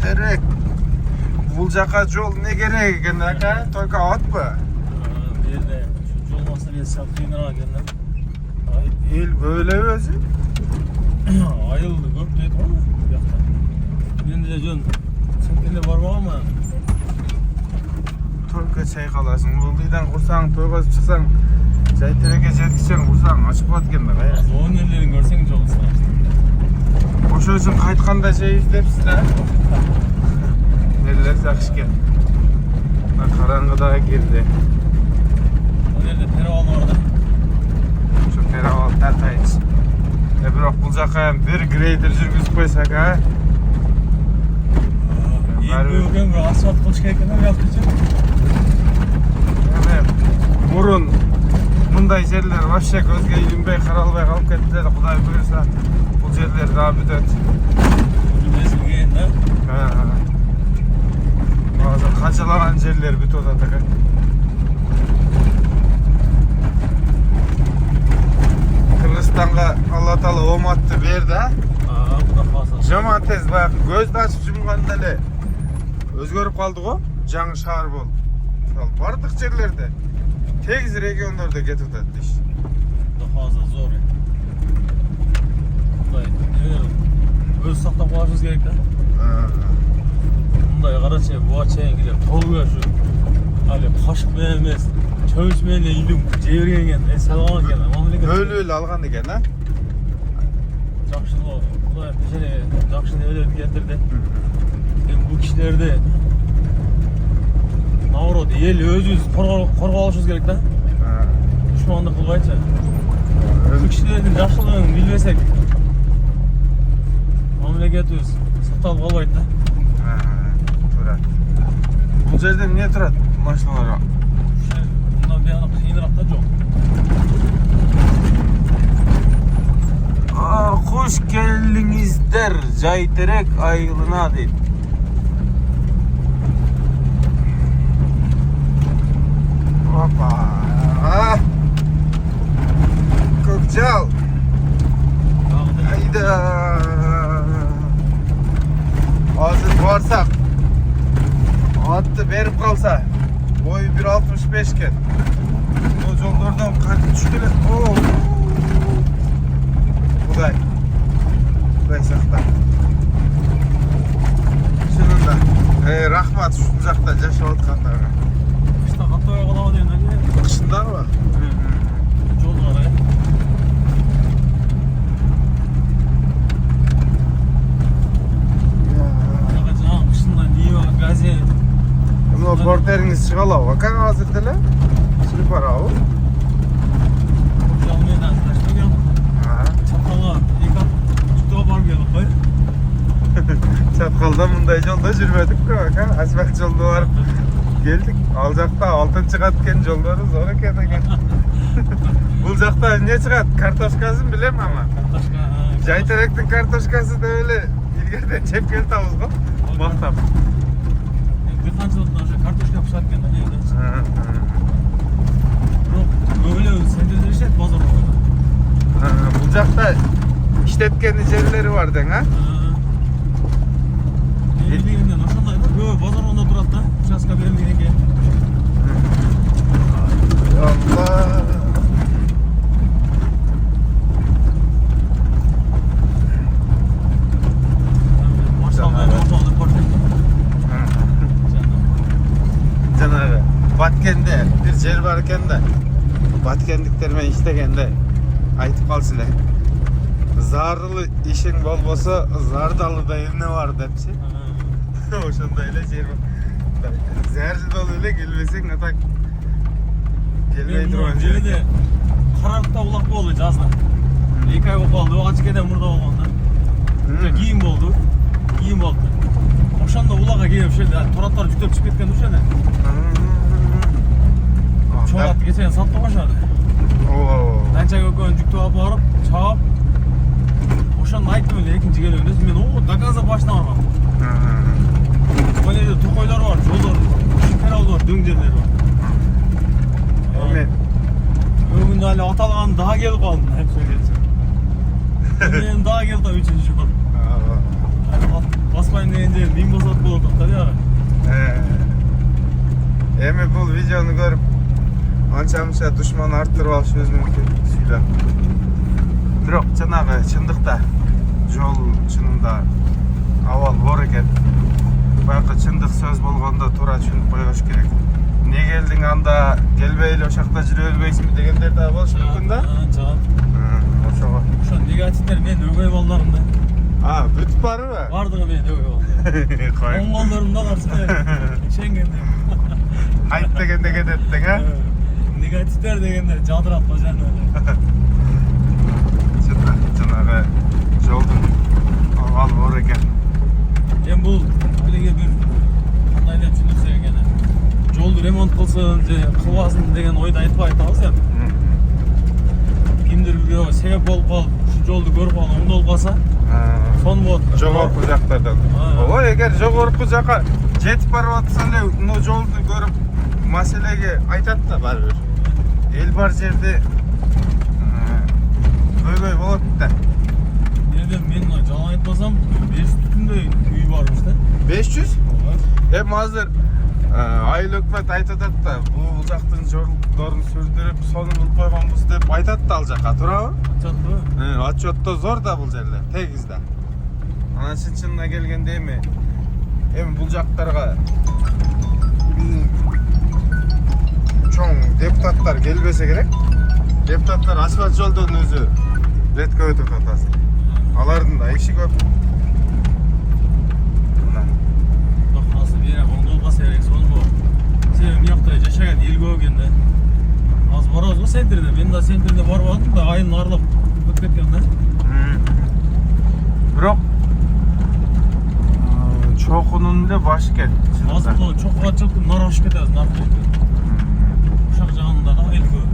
Jayterek. Bul jaka jol ne gerek eкен aka? Только at mı? Berде şu jol masalesi kıyınıraak eкен. El böyle özü. Ayıldı көп дейт ғой bu жақта. Енді де жөн сен бармағанмы? Только чайқаласың. Ылдыйдан құрсаң, тойға шықсаң, Жайтерекке жеткізсең, құрсаң ашып қалады екен да. Зоон ерлерін көрсең жол сұрашты. Ошо үчүн кайтканда жей издепсиз да. Нелер жакшы экен. Караңгыда кирди. Ол жерде перевал бар да. Ошо перевал татайчы. Бирок бул жака бир грейдер жүргүзүп койсак, а? Eğen bir asfalt kılıç kerken ne yaptıcı? Murun мындай жерлер вообще көзгө илинбей, каралбай калып кетти да, Кудай буюрса, бул жерлер дагы бүтөт. Мезилген да? Азыр канчалаган жерлер бүтүп атат экен. Кыргызстанга Алла Таала оматты берди, а? Кудай кааласа. Жаман тез баягы көздү ачып жумганда эле өзгөрүп калды го, жаңы шаар болуп. Ал бардык жерлерде тегиз региондордо кетип атат дейш. Кудай кааласа зор. Кудай өз сактап калышыбыз керек да. Мындай карачы, буга чейин келип толуга ушу али кашык менен эмес, чөмүч менен илим жей берген экен, салган экен. Мамлекет Өлүл алган экен, а? Жакшылоо. Кудай бешене жакшы небелерди келтирди. Bu kişilerde navrot el özüz korga alışımız gerek da. Düşmanlık kılbayça. Bu kişilerin yaşlılığını bilmesek memleket öz satalıp kalbaydı da. Turat. Bu жерде ne turat maşinalar? Bundan bir yana kıyınırak da çok. Hoş geldinizler Jayterek ayılına deyip. Hoppa. Көкжал. Hayda. Hazır varsak atты berip kalsa boyu 1.65 ken o jollardan katı düştü. Kuday sakta. Şununda rahmat şu jakta жашап аткандарга. Kışta katlıya kalama diyen hadi. Kışında mı? Yol var ya. Kışında Niva, Gazi. Bunu porteriniz çıkalav. Bakın hazır dele. Sürü para o. Kurtalmaya da arkadaşlar geldik. Çatkalı, yıkat, tutuğa var geldik koy. Çatkalda bunday yolda жүрмөдүк kö. Bakın asfalt yolda var. Geldik. Al jakta altın çıgatken yolları zor eken. Bul jakta ne çıgat? Kartoşkaсын bilem ama. Kartoşka. Jayterek'tin kartoşkası da öyle ilgerden çepkel tavuz go. Maktap. Bir kançılıktan önce kartoşka pişerken de neydi? Böyle sendirde işlet pazar oldu. Bul jakta işletken yerleri var den ha? Ne bildiğinden aşağıdaydı. Böyle pazar onda durat da. Uçaska verildiğine gel. Allah. Жанагы Баткенде bir жер бар экен да. Баткендиктер менен иштегенде айтып калчу эле. Зарылы ишиң болбосо, зардалы да эмне бар депчи. Ошондой эле жер бар. Зардалы эле келбесең атак келбей турган жер. Жерде караңгыда улак болду жазда. 2 ай болуп калды, ачкеден мурда болгондо. Кийин болду. Кийин болду. Ошондо улакка келип ошол тураттар жүктөп чыгып кеткен ушул эле. Чоң атты кечен сатып кошоду. Канча көкөн жүктөп алып барып, чаап ошондо айттым эле экинчи келгенде мен до конца башына баргам. Böyle tokoylar var, yollar, kanal var, döng yerler var. Amin. Bugün de atalığın daha gelip kaldım, hep söyleyeceğim. Benim daha geldi 3. yıl. Basmayın deyince bin basat болдuk da ya. Эми бул видеону көрүп анча-мынча душман арттырып алышыбыз мүмкүн сүйлөп. Бирок жанагы чындыкта жол чынында абал бор экен. Баягы чындык сөз болгондо туура түшүнүп койгош керек. Не келдиң анда келбей эле ошакта жүрө албайсыңбы дегендер да болушу мүмкүн да. Жагат. Ошого. Ошо негативдер менин өгөй балдарым да. Бүтүп барбы? Бардыгы менин өгөй балдарым. Кой. Оң балдарым да каршы. Ишенгенде. Айт дегенде кететтиң, а? Негативдер дегенде жадырап калжаны. Жанагы жолдун абалы бор экен. Эми бул алиге бир кандай деп түшүнүрсөк экен. Жолду ремонт кылсын же кылбасын деген ойду айтпай атабыз эми. Кимдир бирөө себеп болуп калып, ушу жолду көрүп калып оңдолуп калса, сон болот. Жогорку жактардан. Ой, эгер жогорку жака жетип барып атса эле, мына жолду көрүп маселеге айтат да баары бир. Эл бар жерде көйгөй болот да. Мен жалаң айтпасам 500 түтүндөй үй барбыз да. 500? Эми азыр айыл өкмөт айтып атат да, бул жактын жолдорун сүрдүрүп, сону кылып койгонбуз деп айтат да ал жака, туурабы? Айтат. Отчетто зор да бул жерлер, тегиз да. Анан чын-чынына келгенде эми бул жактарга чоң депутаттар келбесе керек. Депутаттар асфальт жолдон өзү ретке өтүп атасың. Алардын да иши көп. Бакасы бере оңдолбаса керек сонбу. Сен мыякта жашаган эл көп экен да. Азыр барабыз го центрде. Мен да центрде барбадым да айын арлап өтүп кеткен да. Бирок чокунун эле башы экен. Азыр чокуга чыгып нар ашып кетебиз, нар. Ушак жагында да эл көп.